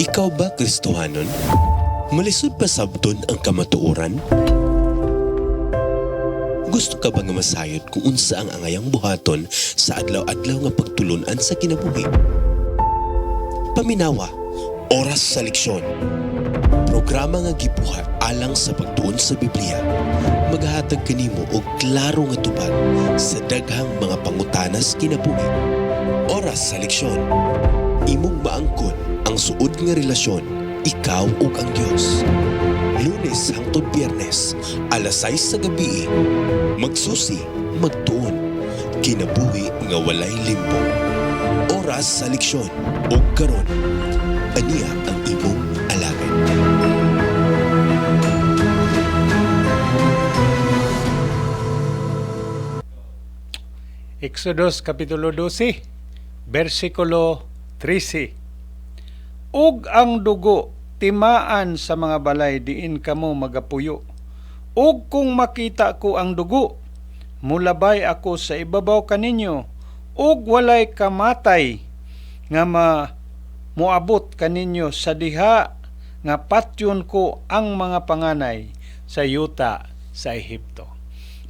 Ikaw ba Kristohanon? Malisod pa sabton ang kamatuoran? Gusto ka ba nga masayod kung unsa ang angayang buhaton sa adlaw-adlaw nga pagtulunan sa kinabuhi? Paminawa, oras sa leksyon. Programa nga gibuhat alang sa pagtuon sa Biblia. Maghahatag kanimo og klaro nga tubag sa daghang mga pangutanas kinabuhi. Oras sa leksyon. Imong maangkon ang suod nga relasyon, ikaw ug ang Dios. Lunes hangtod Biyernes, alas 6 sa gabi. Magsusi, magtuon. Kinabuhi nga walay limbo. Oras sa leksyon. Og karon, aniya ang imong alagad. Exodus Kapitulo 12, versikulo 13. Ug ang dugo timaan sa mga balay diin kamo magapuyo. Ug kung makita ko ang dugo, mulabay ako sa ibabaw kaninyo, ug walay kamatay nga moabot kaninyo sa diha nga patyon ko ang mga panganay sa yuta sa Ehipto.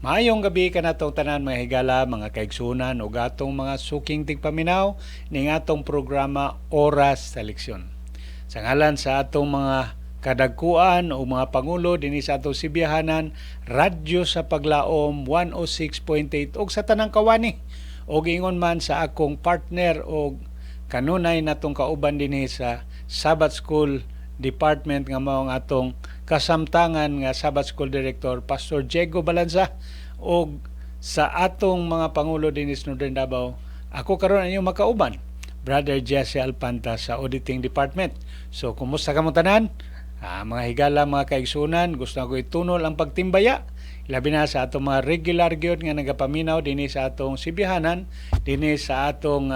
Maayong gabi ka natong tanan mga higala, mga kaigsunan o gatong mga suking tigpaminaw ning atong programa Oras sa Leksyon. Sa ngalan sa atong mga kadagkuan o mga pangulo dinhi sa atong sibiyahanan, radyo sa Paglaom 106.8 og sa tanang kawani og ingon man sa akong partner og kanunay natong kauban dinhi sa Sabbath School Department nga mao ang atong kasamtangan nga Sabbath School Director Pastor Diego Balanza o sa atong mga pangulo dinhi sa Northern Davao. Ako karon ang inyong makauban, Brother Jesse Alpanta sa Auditing Department. So kumusta ka mo tanan? Mga higala, mga kaigsunan, gusto ko itunol ang pagtimbaya labi na sa atong mga regular gyud nga nagapaminaw dinhi sa atong sibihanan, dinhi sa atong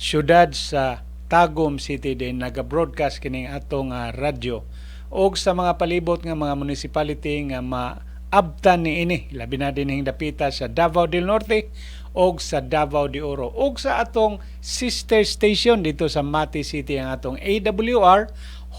syudad sa Tagum City din naga-broadcast kining atong radyo og sa mga palibot nga mga municipality nga maabtan niini labi na dinhing dapita sa Davao del Norte og sa Davao de Oro og sa atong sister station dito sa Mati City ang atong AWR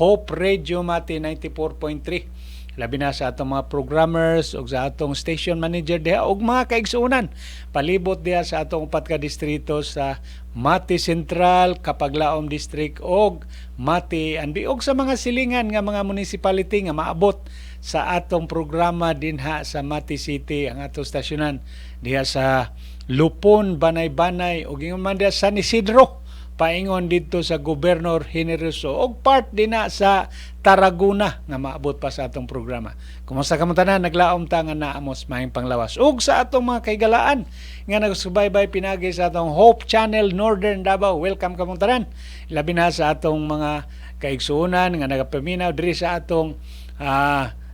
Hope Radio Mati 94.3 labi na sa atong mga programmers og sa atong station manager diha og mga kaigsuonan palibot diha sa atong upat ka distrito sa Mati Central, Kapaglaom District og Mati Anbi og sa mga silingan nga mga municipality nga maabot sa atong programa dinha sa Mati City ang atong stasyonan diha sa Lupon, Banay-Banay og ingon man diha San Isidro paingon dito sa Gobernador Generoso og part din na sa Tarragona nga maabot pa sa atong programa. Kumusta ka mo tanan? Naglaom ta nga naamos mahing panglawas. Ug sa atong mga kaigalaan nga nagsubaybay pinagi sa atong Hope Channel Northern Davao. Welcome ka mo tanan. Labi na sa atong mga kaigsuonan nga nagapaminaw diri sa atong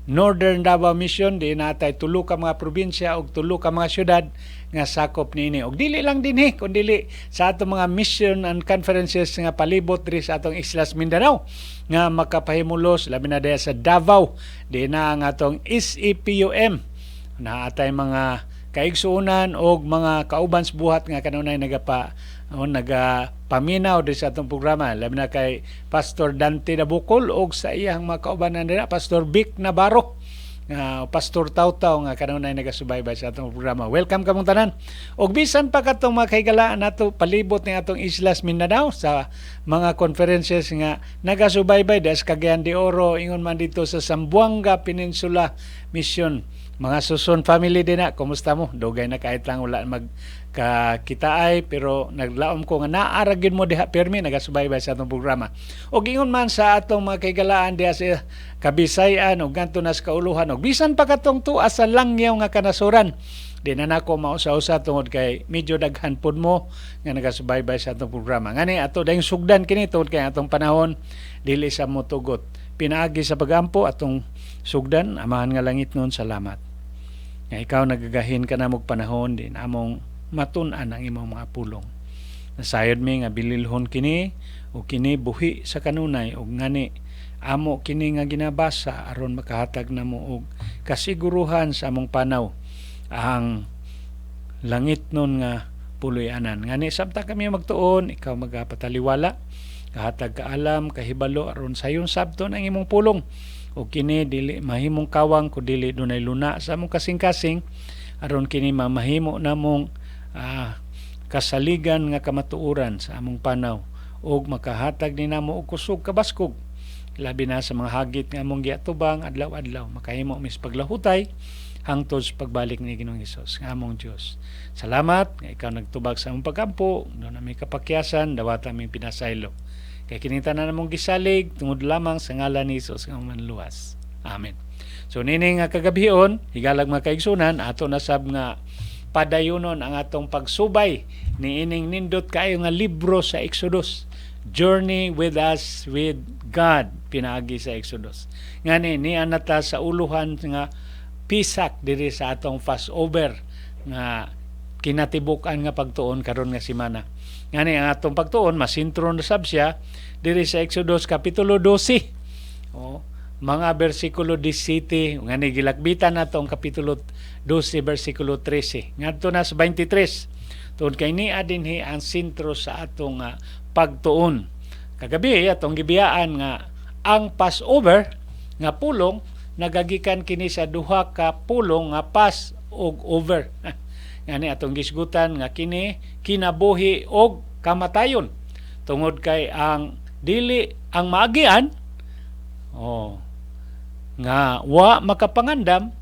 Northern Davao Mission, di natay tulo ka mga probinsya og tulo ka mga syudad nga sakop niini. Og dili lang dinhi kundi sa atong mga mission and conferences nga palibot diri sa atong Islas Mindanao nga makapahimulos labi na diha sa Davao. Di na ang atong SEPUM na atay mga kaigsuonan og mga kaubans buhat nga kanunay nagapaminaw diri sa atong programa labi na kay Pastor Dante Dabukol og sa iyang mga kaubanan nila Pastor Vic Navarro Pastor Tautaw nga kanunay nagasubaybay sa atong programa. Welcome ka mong tanan. Og bisan pa katong mga kahigalaan nato palibot ni atong Islas Mindanao sa mga conferences nga nagasubaybay des Cagayan de Oro ingon man dito sa Zamboanga Peninsula Mission. Mga Susun family din na, kumusta mo? Dugay na kahit lang wala magkakitaay pero naglaom ko nga naaragin mo diha permi nagasubaybay sa atong programa. Og ingon man sa atong mga kaigalaan diha sa Kabisayan og ngadto nas kauluhan og bisan pa katong tuwa sa langyaw nga kanasuran. Di na nako mausa-usa tungod kay medyo daghan pud mo nga nagasubaybay sa atong programa. Ngani ato dayong sugdan kini tungod kay atong panahon dili sa motugot. Pinaagi sa pagampo atong sugdan, amahan nga langit noon, salamat. Nga ikaw nagagahin ka na mong panahon din among matun-an ang imong mga pulong. Nasayod mi nga bililhon kini o kini buhi sa kanunay o ngani amo kini nga ginabasa aron makahatag namo og kasiguruhan sa among panaw ang langit nun nga puloy-anan. Ngani sabta kami magtuon, ikaw magapataliwala kahatag kaalam, kahibalo aron sayon sabton ang imong pulong. O kini dili mahimong kawang ko dili dunay luna sa among kasing-kasing aron kini mamahimo namong kasaligan nga kamatuoran sa among panaw ug makahatag ni namo og kusog kabaskog labi na sa mga hagit nga among giatubang adlaw-adlaw, makahimo mis paglahutay hangtod sa pagbalik ni Ginoong Hesus nga among Dios. Salamat nga ikaw nagtubag sa among pagkampo, do na may kapakyasan dawat aming pinasaylo. Kay kini tanan namong gisalig tungod lamang sa ngalan ni Hesus nga manluwas. Amen. So nini nga kagabihon, higalag mga kaigsunan, ato na sab nga padayunon ang atong pagsubay ni ining nindot kaayo nga libro sa Exodus. Journey with us with God, pinaagi sa Exodus. Ngani ni anata sa uluhan nga pisak diri sa atong Passover nga kinatibuk-an nga pagtuon karon nga semana. Ngani ang atong pagtuon masintro na sab siya diri sa Exodus kapitulo 12. Mga bersikulo 17 ngani gilakbitan nato ang kapitulo 12 bersikulo 13 ngadto na sa 23 tungod kay ni dinhi ang sentro sa atong pagtuon. Kagabi atong gibiyaan nga ang Passover nga pulong nagagikan kini sa duha ka pulong nga pas ug over. Ngani atong gisgutan nga kini kinabuhi og kamatayon tungod kay ang dili ang maagian nga wa makapangandam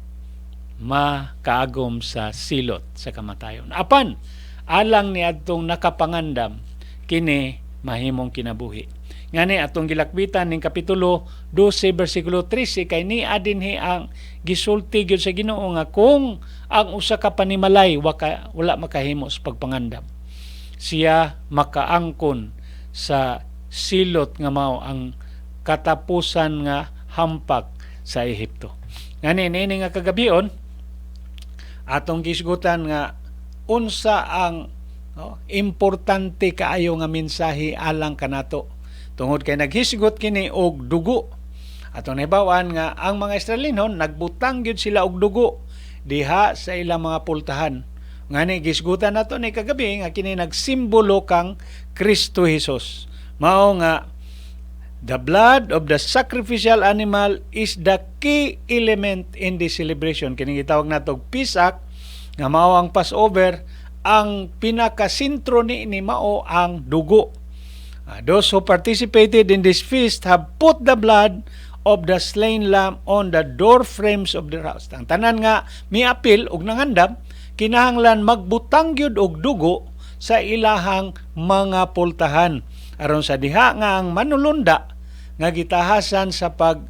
makaagom sa silot sa kamatayon. Apan alang ni adtong nakapangandam kini mahimong kinabuhi. Ngani atong gilakbitan ning kapitulo 12 bersikulo 13 kay ni dinhi ang gisulti gyud sa Ginoo nga kung ang usa ka panimalay wala makahimo sa pagpangandam, siya makaangkon sa silot nga mao ang katapusan nga hampak sa Ehipto. Ngani nini nga kagabion atong gisgutan nga unsa ang importante kaayo nga mensahe alang kanato tungod kay naghisgot kini og dugo. Atong nahibaw-an nga ang mga Israelinon nagbutang gyud sila og dugo diha sa ilang mga pultahan. Ngani gisgutan nato ni kagabi nga kini nagsimbolo kang Kristo Jesus. Mao nga the blood of the sacrificial animal is the key element in the celebration. Kini gitawag nato Pisak nga mao ang Passover. Ang pinakasentro ni mao ang dugo. Those who participated in this feast have put the blood of the slain lamb on the door frames of their house. Ang tanan nga miapil og nangandam kinahanglan magbutang gyud og dugo sa ilahang mga pultahan aron sa diha nga ang manulunda nga gitahasan sa pag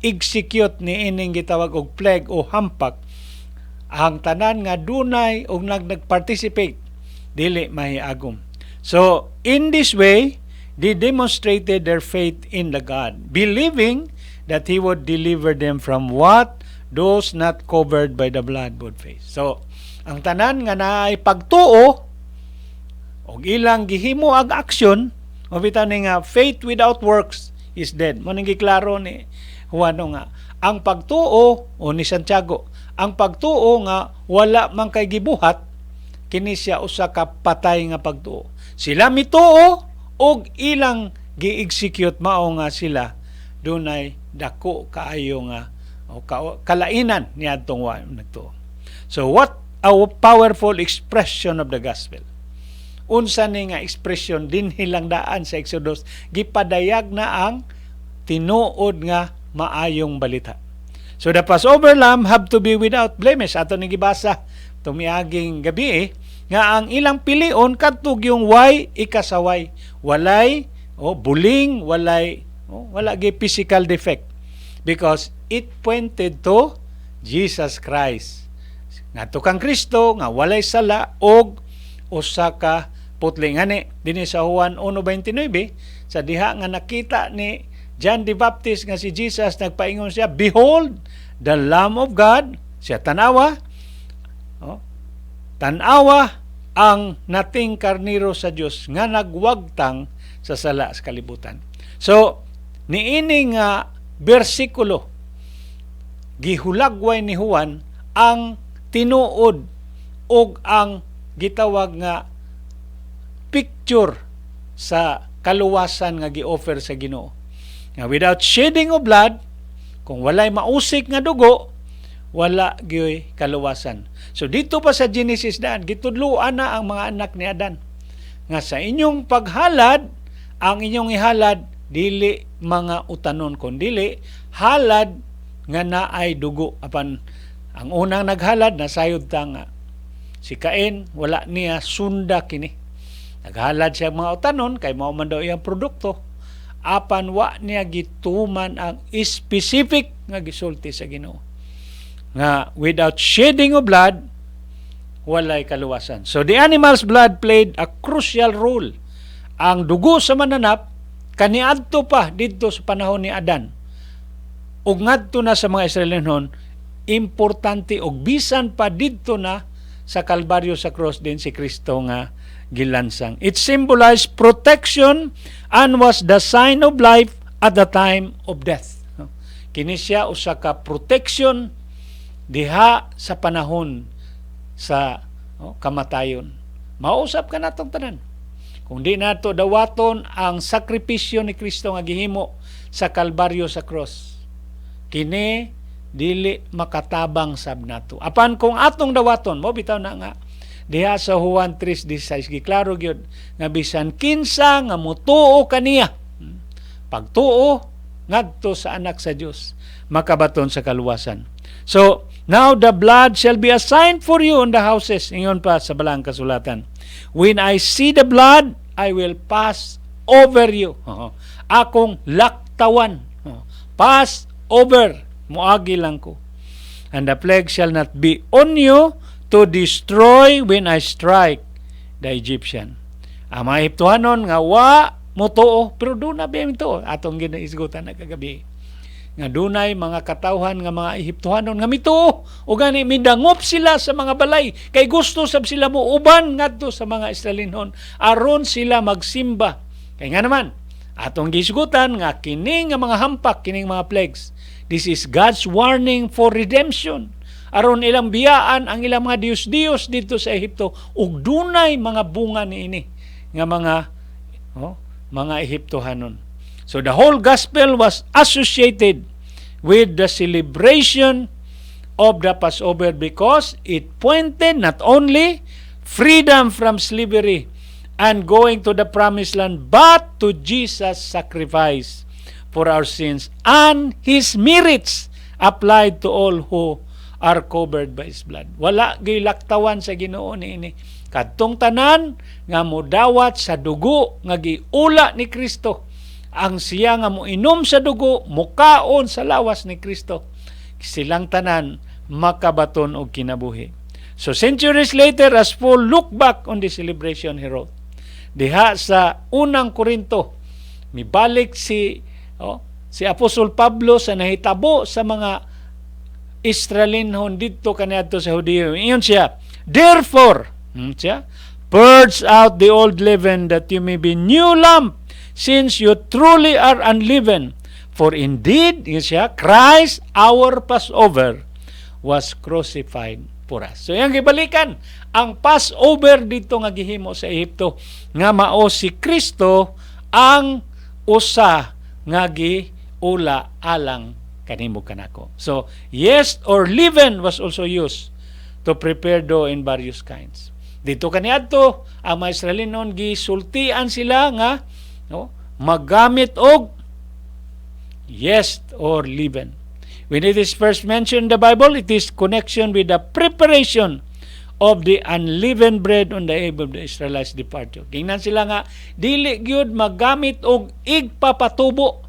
execute ni ining gitawag og plague o hampak, ang tanan nga dunay og nagparticipate dili mahiagom. So in this way they demonstrated their faith in the God, believing that He would deliver them from what those not covered by the blood would face. So ang tanan nga naay pagtuo og ilang gihimo ag aksyon, mabitaw ni nga faith without works is dead. Mo ning giklaro ni Juan nga ang pagtuo o ni Santiago, ang pagtuo nga wala man kay gibuhat kini siya usa ka patay nga pagtuo. Sila mituo og ilang gi-execute mao nga sila dunay dako kaayo nga kalainan niadtong wa nagtuo. So what a powerful expression of the gospel. Unsa ni nga expression din hilang daan sa Exodus, gipadayag na ang tinuod nga maayong balita. So the Passover lamb have to be without blemish. Ato ni gibasa tumiaging gabi nga ang ilang pilion kadtog yung way ikasaway, walay buling, wala gi physical defect, because it pointed to Jesus Christ. Ngadto kang Kristo nga walay sala og usa ka putli. Ngani dinhi sa Juan 1:29 sa diha nga nakita ni John the Baptist nga si Jesus, nagpaingon siya, "Behold the Lamb of God." Siya tanawa ang nating karniro sa Dios nga nagwagtang sa sala sa kalibutan. So niini nga bersikulo gihulagway ni Juan ang tinuod og ang gitawag nga picture sa kaluwasan nga gi-offer sa Ginoo. Nga without shedding of blood, kung walay mausik nga dugo, wala gyoy kaluwasan. So dito pa sa Genesis daan, gitudluan na ang mga anak ni Adan. Nga sa inyong paghalad, ang inyong ihalad, dili mga utanon, kundili halad nga naay dugo. Apan ang unang naghalad, nasayod ta nga. Si Cain, wala niya sunda kini. Naghalad siya mga utanon, kay mao man daw iyang produkto. Apan wa niya gituman ang specific nga gisulti sa Ginoo. Nga without shedding of blood, walay kaluwasan. So the animal's blood played a crucial role. Ang dugo sa mananap, kaniadto pa dito sa panahon ni Adan. Ug ngadto na sa mga Israelinon, importante og bisan pa dito na sa Kalbaryo sa cross din si Kristo nga gilansang. It symbolized protection and was the sign of life at the time of death. Kini siya usa ka protection diha sa panahon sa kamatayon. Mausap ka natong tanan. Kung di nato dawaton ang sakripisyo ni Kristo nga gihimo sa Kalbaryo sa cross, kini dili makatabang sab nato. Apan kung atong dawaton, mo bitaw na nga diha sa Juan 3:16 giklaro gyud nga bisan kinsa nga motuo kaniya, pagtuo ngadto sa anak sa Dios, makabaton sa kaluwasan. So now the blood shall be a sign for you on the houses. Ingon pa sa balang kasulatan, when I see the blood, I will pass over you. Akong laktawan. Pass over. Muagi lang ko. And the plague shall not be on you to destroy when I strike the Egyptian. Ang mga Ehiptohanon nga wa mutuo, pero doon na ba ito? Atong ginaisgutan na kagabi. Nga dunay mga katawhan nga mga Ehiptohanon nga mituo o gani midangop sila sa mga balay kay gusto sab sila mo uban ngadto sa mga Israelinon aron sila magsimba. Kay nga naman atong gisgutan nga kini nga mga hampak, kining mga plagues, this is God's warning for redemption. Aron ilang biyaan ang ilang mga Dios-Dios dito sa Ehipto ug dunay mga bunga niini nga mga Ehiptohanon. So the whole gospel was associated with the celebration of the Passover because it pointed not only freedom from slavery and going to the promised land, but to Jesus' sacrifice for our sins and His merits applied to all who are covered by His blood. Wala gilaktawan sa Ginoo niini. Kadtong tanan nga modawat sa dugo nga giula ni Kristo, ang siya nga moinom sa dugo, mukaon sa lawas ni Kristo, silang tanan makabaton og kinabuhi. So centuries later, as Paul look back on the celebration he wrote, diha sa unang Korinto, mibalik si Apostol Pablo sa nahitabo sa mga Israelinon dito kaniadto sa Judeo. Iyon siya, therefore, purge out the old leaven that you may be new lump, since you truly are unleavened. For indeed, Christ, our Passover, was crucified for us. So yung gibalikan, ang Passover dito nga gihimo sa Ehipto, nga mao si Kristo ang usa nga giula alang kanimo kanako. So, yeast or leaven was also used to prepare dough in various kinds. Dito kaniadto, ang mga Israelinon gisultian sila nga magamit og yeast or leaven. When it is first mentioned in the Bible, it is connection with the preparation of the unleavened bread on the eve of the Israelites' departure. Kingnan sila nga dili gyud magamit og igpapatubo.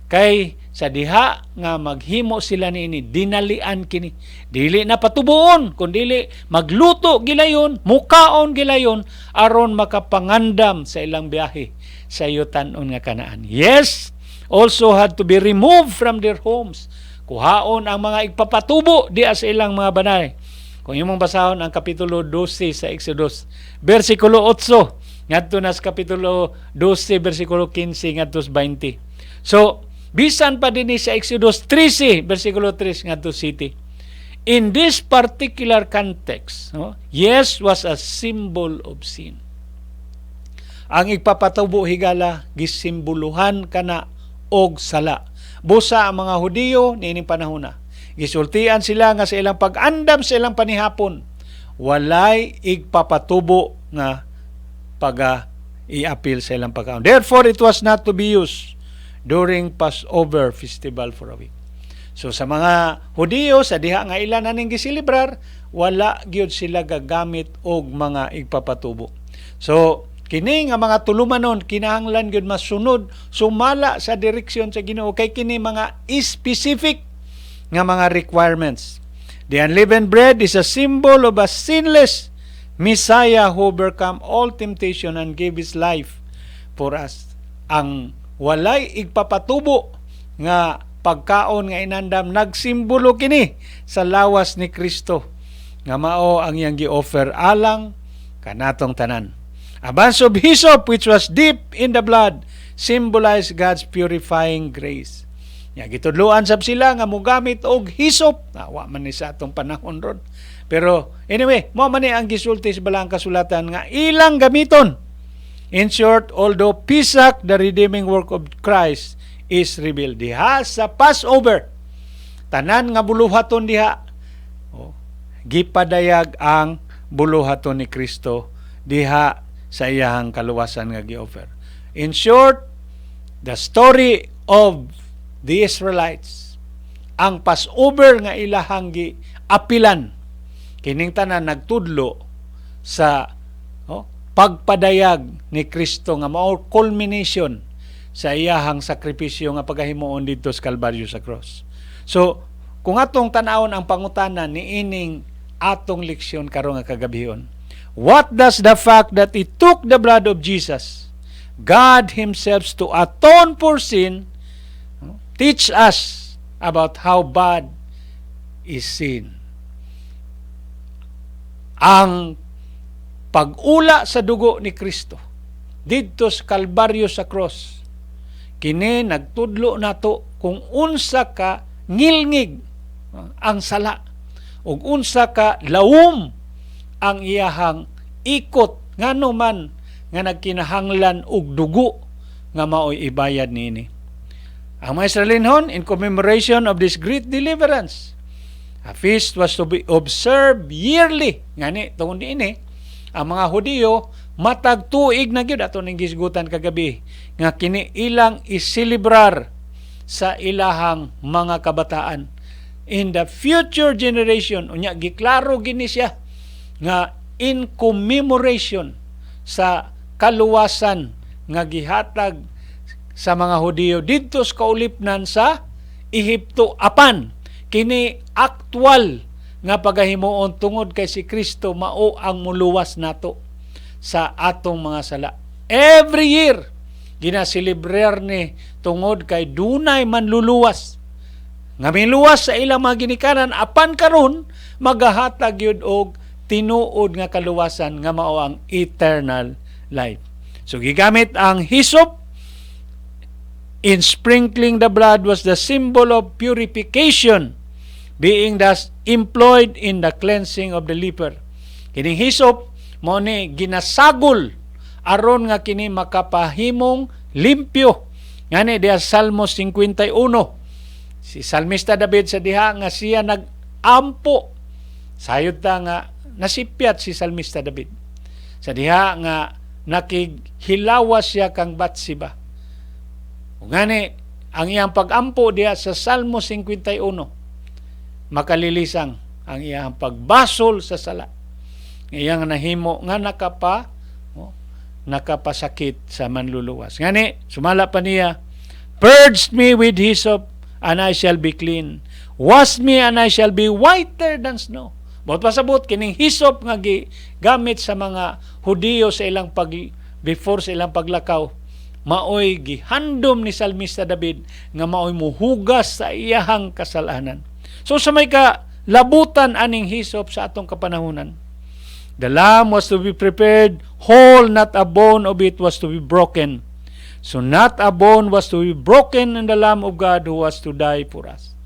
Kay sa diha nga maghimo sila niini, dinalian kini. Dili na patubuon, kundi magluto gilayon, mukaon gilayon aron makapangandam sa ilang biyahe sa yutan-on nga Kanaan. Yes, also had to be removed from their homes. Kuhaon ang mga igpapatubo diya sa ilang mga banay. Kung imong basahon ang kapitulo 12 sa Exodus, versikulo 8 ngadto na sa kapitulo 12 versikulo 15 ngadto sa 20. So bisan pa din sa Exodus 13 versikulo 3 ngadto city. In this particular context, yes was a symbol of sin. ang igpapatubo higala gisimboluhan kana og sala. Busa ang mga Hudiyo niining panahon na. Gisultian sila nga sa ilang pag-andam sa ilang panihapon, walay igpapatubo nga i-appeal sa ilang pagkaon. Therefore, it was not to be used during Passover festival for a week. So sa mga Hudiyo, sa diha nga ilan aning gisilibrar, wala gyud sila gagamit og mga igpapatubo. So kini nga mga tulumanon kinahanglan gyud masunod sumala sa direksyon sa Ginoo kay kini mga specific nga mga requirements. The unleavened bread is a symbol of a sinless Messiah who overcome all temptation and gave his life for us. Ang walay igpapatubo nga pagkaon nga inandam nagsimbolo kini sa lawas ni Kristo nga mao ang iyang gi-offer alang kanatong tanan. A bunch of hyssop which was dipped in the blood symbolized God's purifying grace. Ya gitudloan sab sila nga mogamit og hyssop. Wa man ni sa atong panahon ron. Pero anyway, mo man ni ang gisulti sa balang kasulatan nga ilang gamiton. In short, although Pesach, the redeeming work of Christ, is revealed diha sa Passover, tanan nga buluhaton diha, gipadayag ang buluhaton ni Kristo diha sa iyahang kaluwasan nga gi-offer. In short, the story of the Israelites, ang Passover nga ilahang gi-apilan, kining tanan nagtudlo sa pagpadayag ni Kristo nga mao culmination sa iyahang sakripisyo nga paghimuon dito sa Kalbaryo sa cross. So, kung atong tan-awon ang pangutana ni ining atong leksyon karon nga kagabihon, what does the fact that it took the blood of Jesus, God Himself, to atone for sin, teach us about how bad is sin? Ang pag-ula sa dugo ni Kristo didto sa Kalbaryo sa cross, kini nagtudlo nato kung unsa ka ngilngig ang sala ug unsa ka lawom ang iyahang ikot ngano man nga nagkinahanglan og dugo nga maoy ibayad niini. Ang mga Israelinhon, in commemoration of this great deliverance, a feast was to be observed yearly. Ngani tungod niini, ang mga Hudiyo matag tuig na gyud ato ning gisgutan kagabi nga kini ilang isilibrar sa ilahang mga kabataan in the future generation. Unya giklaro gini siya nga in commemoration sa kaluwasan nga gihatag sa mga Hudiyo didto sa kaulipnan sa Ehipto, apan kini aktwal nga pagahimuon tungod kay si Kristo mao ang muluwas nato sa atong mga sala. Every year ginaselebrar ni tungod kay dunay manluluwas nga miluwas sa ilang mga ginikanan, apan karon magahatag yun og tinuod nga kaluwasan nga mao ang eternal life. So gigamit ang hyssop in sprinkling the blood was the symbol of purification, being thus employed in the cleansing of the leper. Kining hyssop mo ni ginasagol aron nga kini makapahimong limpyo. Ngani diha Salmo 51, si Salmista David sa diha nga siya nag-ampo. Sayod ta nga nasipyat si Salmista David. Sa diha nga nakighilawas siya kang Batsiba. Ngani ang iyang pag-ampo diha sa Salmo 51, makalilisang ang iyang pagbasol sa sala. Iyang nahimo nga nakapasakit sa manluluwas. Ngani, sumala pa niya, purge me with hyssop, and I shall be clean. Wash me, and I shall be whiter than snow. Bawat pasabot, kining hyssop nga gamit sa mga Hudiyo sa ilang before sa ilang paglakaw, maoy gihandom ni Salmista David nga maoy muhugas sa iyahang kasalanan. So sa may labutan aning hyssop sa atong kapanahunan, the lamb was to be prepared whole, not a bone of it was to be broken. So not a bone was to be broken in the Lamb of God who was to die for us.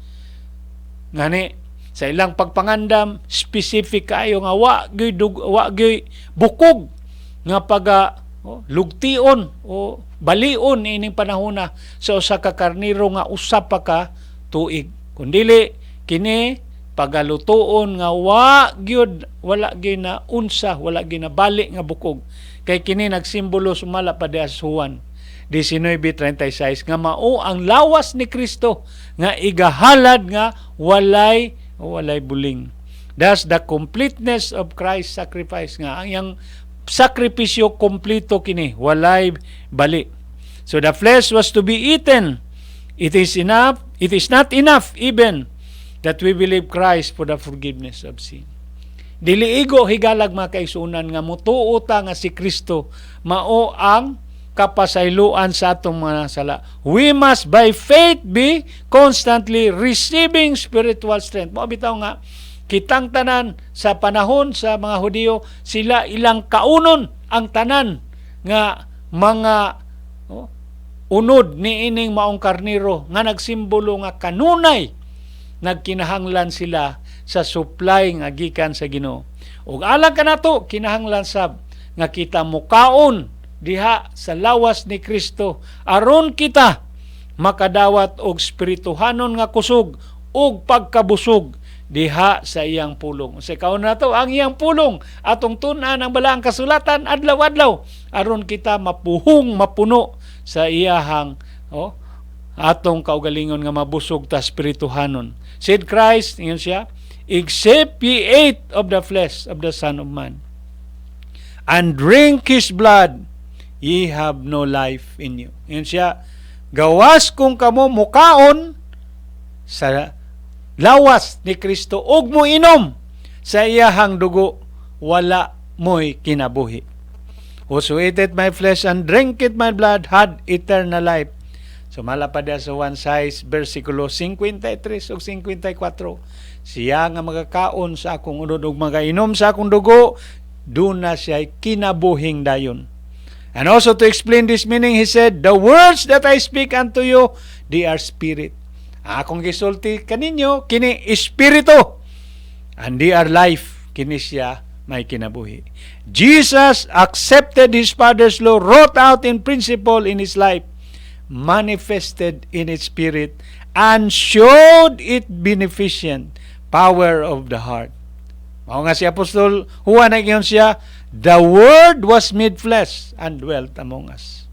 Ngani, sa ilang pagpangandam, specific kayo nga wa gyud bukog nga lugtion o balion ining panahona sa usa ka karniro nga usa pa ka tuig. Kundili kini pagalutoon nga wala gyud na unsa, wala gyud na bali nga bukog. Kay kini nagsimbolo sumala pa diha sa Juan 19:36 nga mao ang lawas ni Kristo nga igahalad nga walay buling. That's the completeness of Christ's sacrifice, nga ang sakripisyo kompleto kini, walay bali. So the flesh was to be eaten. It is not enough even that we believe Christ for the forgiveness of sin. Dili igo higalag mga kaigsuonan nga mutuo ta nga si Kristo mao ang kapasayloan sa atong mga sala. We must by faith be constantly receiving spiritual strength. Mao bitaw nga kitang tanan sa panahon sa mga Hudiyo, sila ilang kaunon ang tanan nga mga unod ni ining maong karniro nga nagsimbolo nga kanunay nagkinahanglan sila sa supply nga gikan sa Ginoo. Ug alang kanato kinahanglan sab nga kita mukaon diha sa lawas ni Kristo aron kita makadawat og espirituhanon nga kusog ug pagkabusog diha sa iyang pulong. Sa kaon nato ang iyang pulong atong tun-an ang balaang kasulatan adlaw-adlaw aron kita mapuno sa iyahang atong kaugalingon nga mabusog ta espirituhanon. Said Christ, ingon siya, except ye ate of the flesh of the Son of Man and drink His blood, ye have no life in you. Ingon siya, gawas kung kamo mukaon sa lawas ni Kristo ug mo inom sa iyahang dugo, wala mo'y kinabuhi. Whoso ate my flesh and drink it my blood had eternal life. So malapad sa 1:6 versikulo 53 ug 54. Siya nga magakaon sa akong unod ug magainom sa akong dugo, duna siya kinabuhing dayon. And also to explain this meaning, he said, the words that I speak unto you, they are spirit. Akong gisulti kaninyo, kini espiritu. And they are life. Kini siya may kinabuhi. Jesus accepted His Father's law, wrought out in principle in His life, manifested in its spirit, and showed it beneficent power of the heart. Mao nga si Apostol Juan nagingon siya, the Word was made flesh and dwelt among us.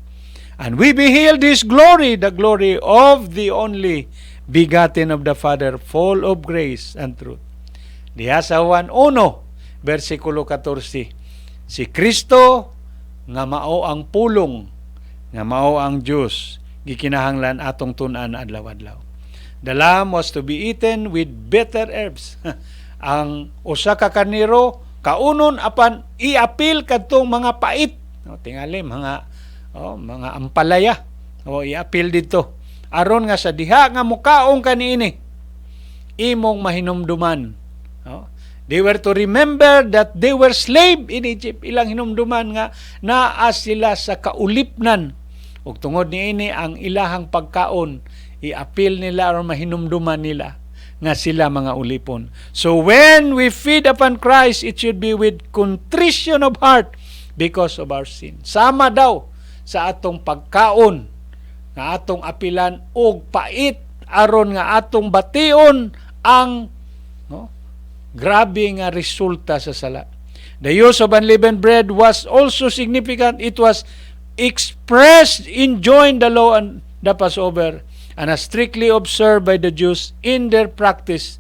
And we beheld His glory, the glory of the only begotten of the Father, full of grace and truth. Diha sa Juan 1, versikulo 14, si Kristo nga mao ang pulong, nga mao ang Diyos, gikinahanglan atong tun-an adlaw-adlaw. The lamb was to be eaten with bitter herbs. Ang usa ka karniro kaunon apan iapil kadtong mga pait. Tingali mga ampalaya. Iapil dito. Aron nga sa diha nga mukaong kaniini imong mahinumduman. They were to remember that they were slave in Egypt. Ilang hinumduman nga naa sila sa kaulipnan. Ug tungod niini ang ilahang pagkaon, iapil nila o mahinumduman nila nga sila mga ulipon. So when we feed upon Christ, it should be with contrition of heart because of our sin. Sama daw sa atong pagkaon nga atong apilan og pait aron nga atong bation ang grabe nga resulta sa sala. The use of unleavened bread was also significant. It was expressed in join the law and the Passover, and as strictly observed by the Jews in their practice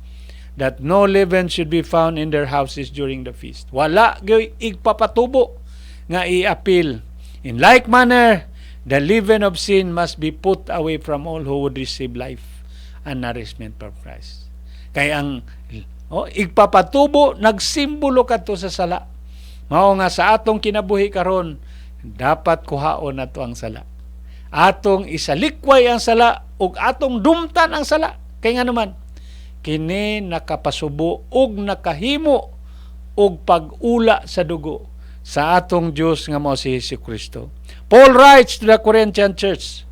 that no leaven should be found in their houses during the feast. Wala gyoy igpapatubo nga iapil. In like manner, the leaven of sin must be put away from all who would receive life and nourishment from Christ. Kay ang igpapatubo nagsimbolo kadto sa sala. Mao nga sa atong kinabuhi karon, dapat kuhaon nato ang sala. Atong isalikway ang sala ug atong dumtan ang sala. Kay nga naman kini nakapasubo ug nakahimo og pag-ula sa dugo sa atong Dios nga mao si Jesucristo. Paul writes to the Corinthian church.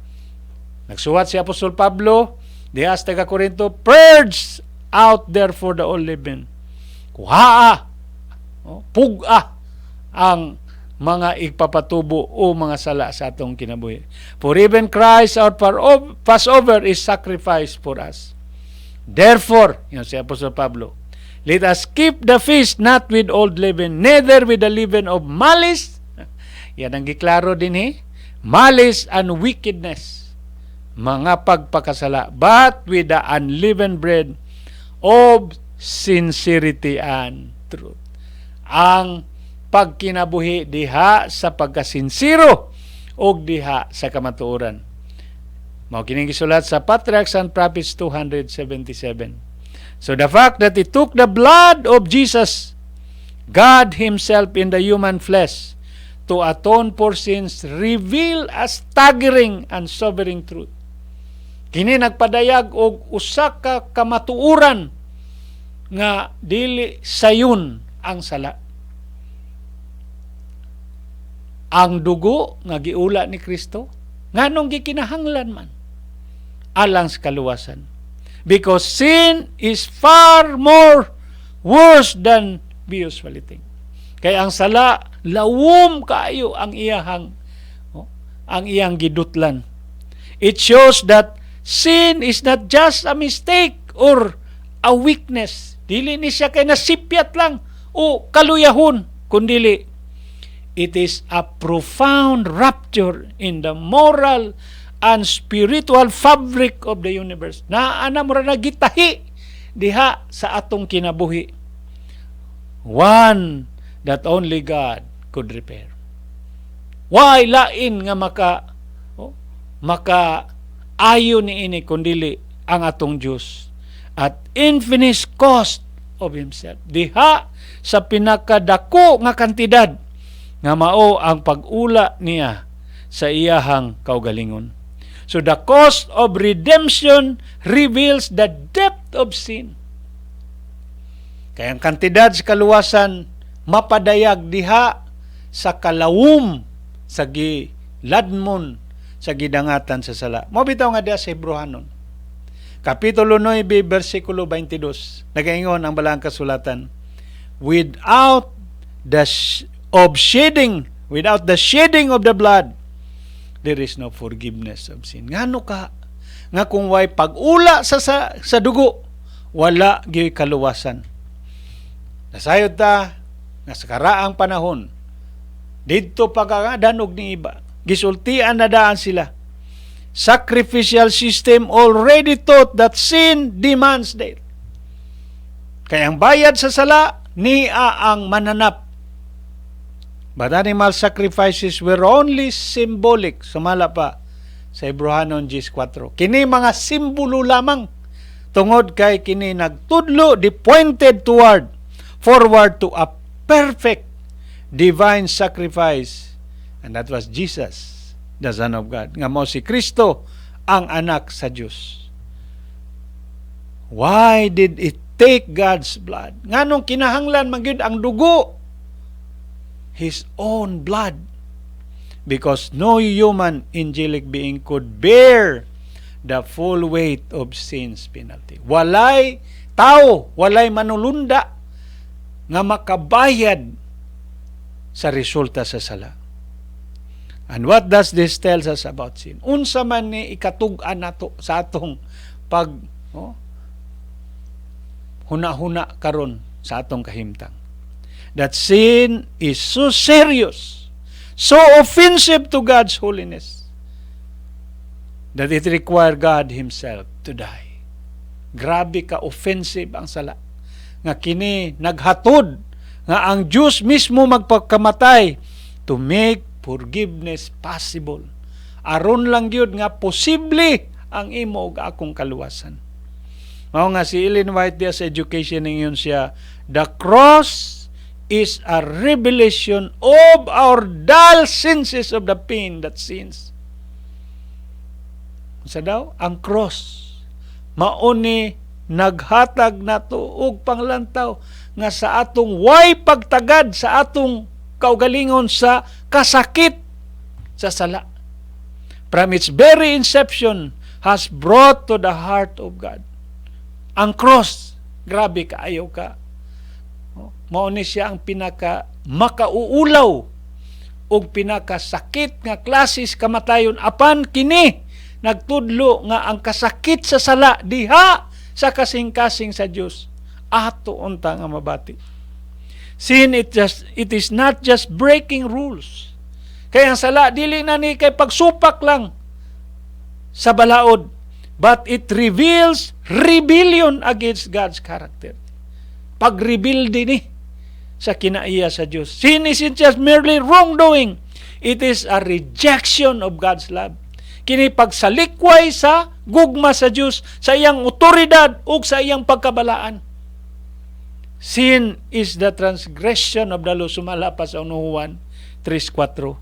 Nagsuwat si Apostol Pablo diha sa taga-Corinto, purge out therefore the old leaven. Kuhaa, puga ang mga igpapatubo o mga sala sa atong kinabuhi. For even Christ our Passover is sacrificed for us. Therefore, yun si Apostol Pablo, let us keep the feast not with old leaven, neither with the leaven of malice. Yan ang giklaro din malice and wickedness, mga pagpakasala, but with the unleavened bread of sincerity and truth. Ang pagkinabuhi diha sa pagkasinsiro o diha sa kamatuoran. Mao kining gisulat sa Patriarchs and Prophets 277. So the fact that He took the blood of Jesus, God Himself in the human flesh, to atone for sins, reveal a staggering and sobering truth. Kini nagpadayag og usa ka kamatuoran nga dili sayon ang sala. Ang dugo nga giula ni Kristo nganong gikinahanglan man alang sa kaluwasan. Because sin is far more worse than we usually think. Kaya ang sala lawom kaayo ang iyang gidutlan. It shows that sin is not just a mistake or a weakness. Dili ni siya kay nasipyat lang o kaluyahon, kundili it is a profound rupture in the moral and spiritual fabric of the universe. Naana mo ra nagitahi diha sa atong kinabuhi. One that only God could repair. Why lain nga maka ayo ni ini kundili ang atong Dios at infinite cost of Himself. Diha sa pinakadako nga kantidad nga mao ang pag-ula niya sa iyahang kaugalingon. So the cost of redemption reveals the depth of sin. Kaya ang kantidad sa kaluwasan mapadayag diha sa kalawom sa giladmon sa gidangatan sa sala. Mo bitaw nga diha sa Hebrehanon Kapitulo 9 versikulo 22 nagaingon ang balang kasulatan, without the shedding of the blood there is no forgiveness of sin. Ngano ka nga kung way pag-ula sa dugo wala gyud kaluwasan. Nasayod ta nga sa karaang panahon didto pagkadanog ni iba gisultian na daan sila. Sacrificial system already taught that sin demands death. Kaya ang bayad sa sala niya ang mananap. But animal sacrifices were only symbolic. Sumala pa sa Hebrehanon 10:4. Kini mga simbolo lamang tungod kay kini nagtudlo di pointed forward to a perfect divine sacrifice, and that was Jesus, the Son of God, nga mao si Kristo ang anak sa Dios. Why did it take God's blood? Nganong kinahanglan man gyud ang dugo? His own blood. Because no human angelic being could bear the full weight of sin's penalty. Walay tao, walay manulunda nga makabayad sa resulta sa sala. And what does this tell us about sin? Unsa man ni ikatug-an nato sa atong pag huna-huna karon sa atong kahimtang. That sin is so serious, so offensive to God's holiness, that it requires God Himself to die. Grabe ka offensive ang sala. Nga kini naghatod nga ang Diyos mismo magpakamatay to make forgiveness possible. Aron lang gyud nga posible ang imo ug akong kaluwasan. Mao nga si Ellen White dia sa Education ningon siya, the cross is a revelation of our dull senses of the pain that sins. Sa daw ang cross mao ni naghatag nato og panglantaw nga sa atong way pagtagad sa atong kaugalingon sa kasakit sa sala. From its very inception has brought to the heart of God. Ang cross, grabe kaayo ka. Mao ni siya ang pinaka makauulaw og pinakasakit nga klasis kamatayon, apan kini nagtudlo nga ang kasakit sa sala diha sa kasing-kasing sa Dios ato unta nga mabati. Sin it is not just breaking rules. Kaya ang sala dili na ni kay pagsupak lang sa balaod, but it reveals rebellion against God's character. Pag-rebelde ni sa kinaiya sa Dios. Sin isn't just merely wrongdoing. It is a rejection of God's love. Kini pagsalikway sa gugma sa Dios, sa iyang otoridad ug sa iyang pagkabalaan. Sin is the transgression of the law, sumala pa sa Juan 3:4.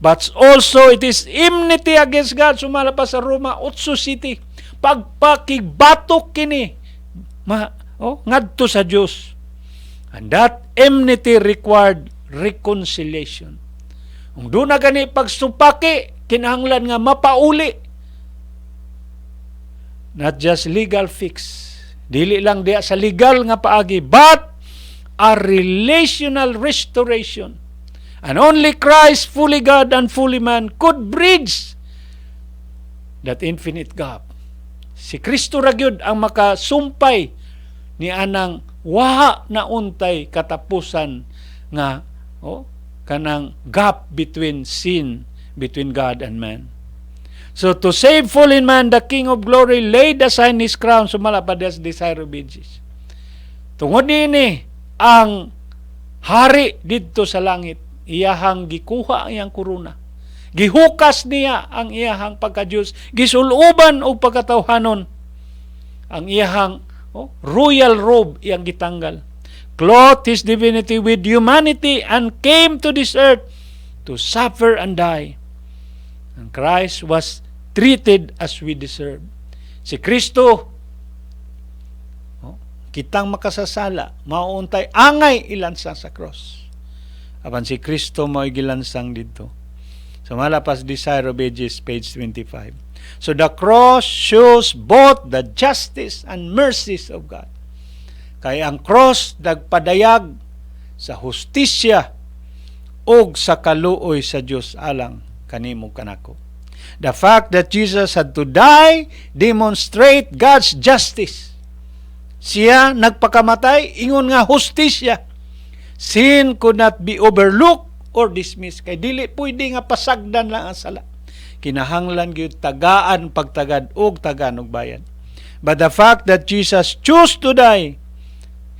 But also it is enmity against God, sumala pa sa Roma 8:7. Pagpakigbatok kini ngadto sa Dios. And that enmity required reconciliation. Kung doon na gani pagsupaki, kinahanglan nga mapauli. Not just legal fix. Dili lang diya sa legal nga paagi, but a relational restoration. And only Christ, fully God and fully man, could bridge that infinite gap. Si Kristo ra gyud ang makasumpay ni anang waha na untay katapusan nga kanang gap between sin, between God and man. So to save fallen man, the King of Glory laid aside his crown, sumala pa des desire of ages. Tungod ini ang hari didto sa langit, iyahang gikuha ang iyang korona. Gihukas niya ang iyahang pagka-Diyos, gisuluban og pagkatawhanon. Ang iyahang royal robe iyang gitanggal. Clothed his divinity with humanity and came to this earth to suffer and die. And Christ was treated as we deserve. Si Kristo, kitang makasasala, mauuntay angay ilansang sa cross. Apan si Kristo mo'y gilansang dito. So malapas Desire of Ages, page 25. So the cross shows both the justice and mercies of God. Kaya ang cross nagpadayag sa hustisya og sa kaluoy sa Dios alang kanimo kanako. The fact that Jesus had to die demonstrate God's justice. Siya nagpakamatay ingon nga hustisya. Sin could not be overlooked or dismissed. Kay dili pwede nga pasagdan lang ang sala. Kinahanglan gyud tagaan pagtagad og tagan og bayan. But the fact that Jesus chose to die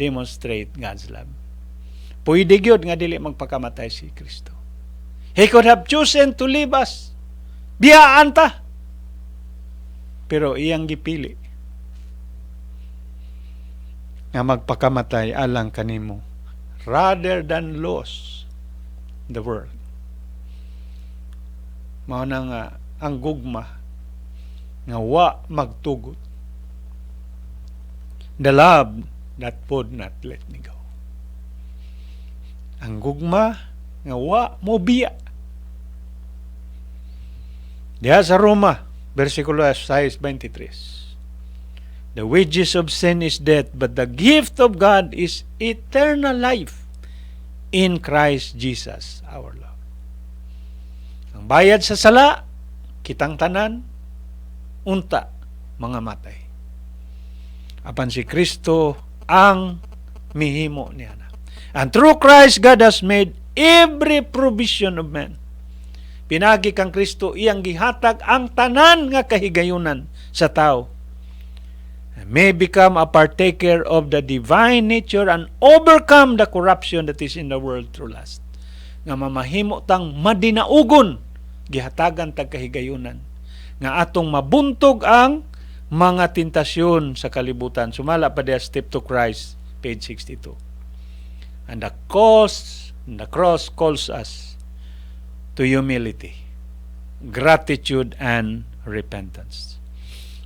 demonstrate God's love. Pwede gyud nga dili magpakamatay si Kristo. He could have chosen to leave us. Biyaan ta. Pero iyang gipili nga magpakamatay alang kanimo rather than lose the world. Mao na nga ang gugma nga wa magtugot. The love that would not let me go. Ang gugma nga wa mo biya. Diha sa Roma, versikulo 6:23. The wages of sin is death, but the gift of God is eternal life in Christ Jesus our Lord. Ang bayad sa sala, kitang tanan, unta, mga matay. Apan si Kristo ang mihimo niya na. And through Christ, God has made every provision of man. Pinagi kang Kristo, iyang gihatag ang tanan nga kahigayunan sa tao. May become a partaker of the divine nature and overcome the corruption that is in the world through lust. Nga mamahimo tang madinaugon, gihatagan tag kahigayunan. Nga atong mabuntog ang mga tentasyon sa kalibutan. Sumala pa diya Step to Christ, page 62. And the cross calls us to humility, gratitude, and repentance.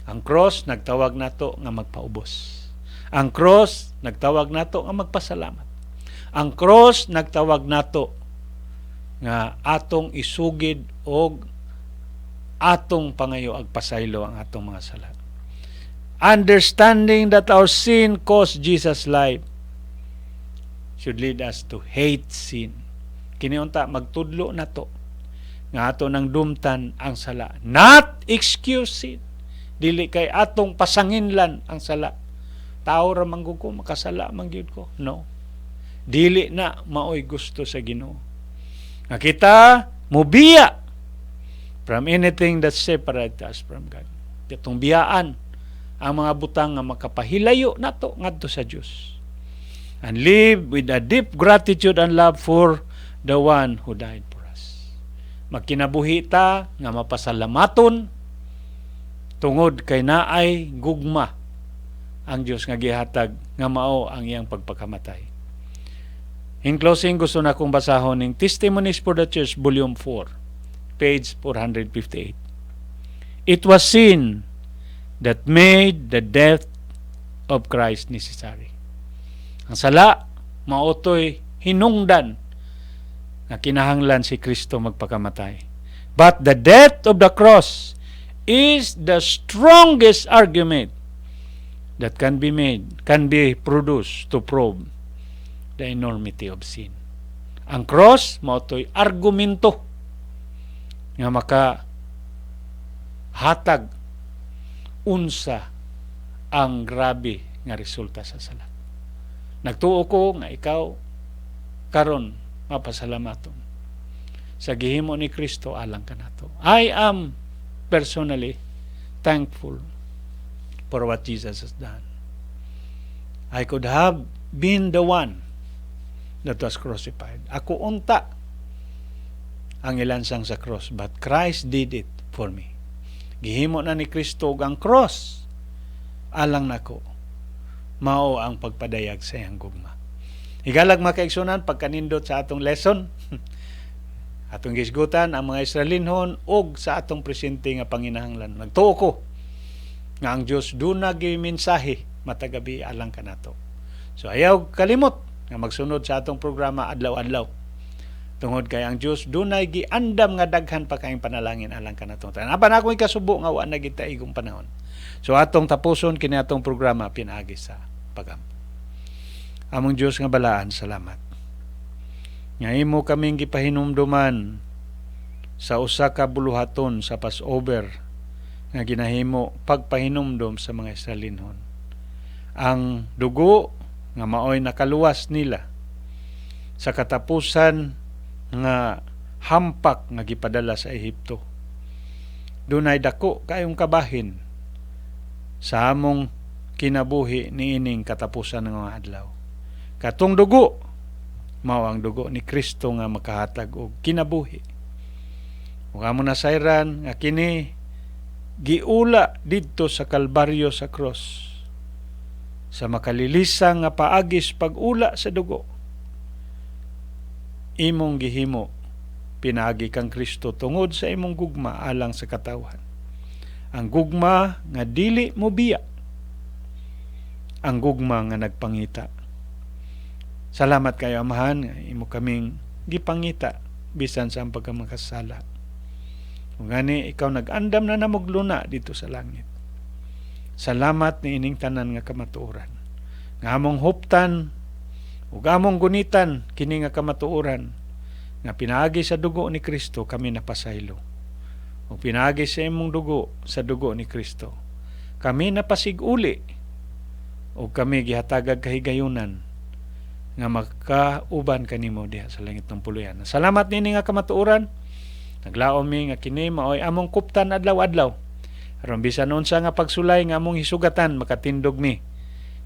Ang cross nagtawag nato nga magpaubos. Ang cross nagtawag nato nga magpasalamat. Ang cross nagtawag nato nga atong isugid og atong pangayo agpasaylo ang atong mga sala. Understanding that our sin cost Jesus life should lead us to hate sin. Kiniunta magtudlo nato nga ato nang dumtan ang sala. Not excuse it. Dili kay atong pasanginlan ang sala. Tao ra manggug ko, makasala mangyud ko. No. Dili na maoy gusto sa Ginoo. Nga kita mubiya from anything that separates us from God. Itong biyaan ang mga butang nga makapahilayo nato ngadto sa Dios. And live with a deep gratitude and love for the one who died for us. Magkinabuhi ta nga mapasalamaton tungod kay naay gugma ang Dios nga gihatag nga mao ang iyang pagpakamatay. In closing, gusto na kong basahon ng Testimonies for the Church, Volume 4, page 458. It was sin that made the death of Christ necessary. Ang sala, maotoy hinungdan na kinahanglan si Kristo magpakamatay. But the death of the cross is the strongest argument that can be produced to prove the enormity of sin. Ang cross, maotoy argumento nga makahatag unsa ang grabe nga resulta sa sala. Nagtuo ko nga ikaw karon mapasalamaton sa gihimo ni Kristo alang kanato. I am personally thankful for what Jesus has done. I could have been the one that was crucified. Ako unta ang ilansang sa cross, but Christ did it for me. Gihimo na ni Kristo ang cross alang nako. Mao ang pagpadayag sa iyang gugma. Higalag makaigsunan pagkanindot sa atong lesson. Atong gisgutan ang mga Israelinhon og sa atong presente nga panginahanglan. Nagtuo ko nga ang Dios duna gyud mensahe matagabi alang kanato. So ayaw kalimot nga magsunod sa atong programa adlaw-adlaw. Tungod kay ang Dios dunay giandam nga daghan pa kayong panalangin alang kanato. Apan ako ikasubo nga wa na gitaigong panahon. So atong tapuson kini atong programa pinaagi sa pagampo. Among Dios nga balaan, salamat. Nga imo kaming gipahinumduman sa usa ka buluhaton sa Passover nga ginahimo pagpahinumdom sa mga Israelinhon. Ang dugo nga maoy nakaluwas nila sa katapusan nga hampak nga gipadala sa Ehipto. Dunay dako kayong kabahin sa among kinabuhi niining katapusan ng mga adlaw. Katong dugo mao ang dugo ni Kristo nga makahatag og kinabuhi. Ug amo nasayran nga kini giula didto sa Kalbaryo sa cross sa makalilisang nga paagis pag-ula sa dugo. Imong gihimo pinaagi kang Kristo tungod sa imong gugma alang sa katawhan. Ang gugma nga dili mo biya. Ang gugma nga nagpangita. Salamat kayo amahan nga imo kaming gipangita bisan sa ang pagkamakasala. Kung gani ikaw nag-andam na namugluna dito sa langit. Salamat ni ining tanan nga kamatuoran. Nga among huptan ug among gunitan kini nga kamatuoran nga pinaagi sa dugo ni Kristo kami napasaylo. Ug pinaagi sa imong dugo sa dugo ni Kristo kami napasiguli ug kami gihatagag kahigayunan nga makauban kanimo diha sa langit ng puluyan. Salamat nini nga kamatuoran. Naglaom mi nga kini maoy among kuptan adlaw-adlaw. Aron bisan unsa nga pagsulay nga among hisugatan makatindog mi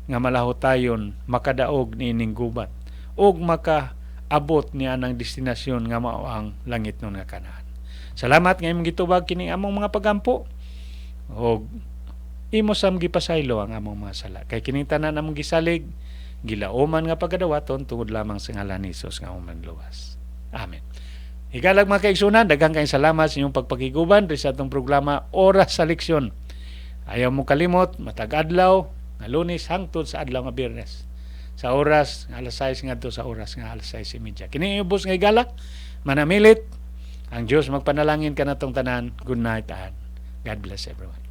nga malahotayon makadaog niining gubat ug makaabot niya ng destinasyon nga mao ang langit nun nga Kanaan. Salamat nga imong gitubag kini among mga pagampo ug imo sam gipasaylo ang among mga sala. Kay kini tanan among gisalig gilaoman nga pagadawaton tungod lamang sa ngalan ni Hesus nga among luwas. Amen. Higalag mga kaigsunan, daghang kayong salamat sa inyong pagpakiguban sa atong programa Oras sa Leksyon. Ayaw mo kalimot, matag adlaw nga Lunes hangtod sa adlaw nga Biyernes. Sa oras nga alas 6 ngadto sa oras nga alas 6:30. Kini ubos nga higala, manamilit ang Dios magpanalangin kanatong tanan. Good night and God bless everyone.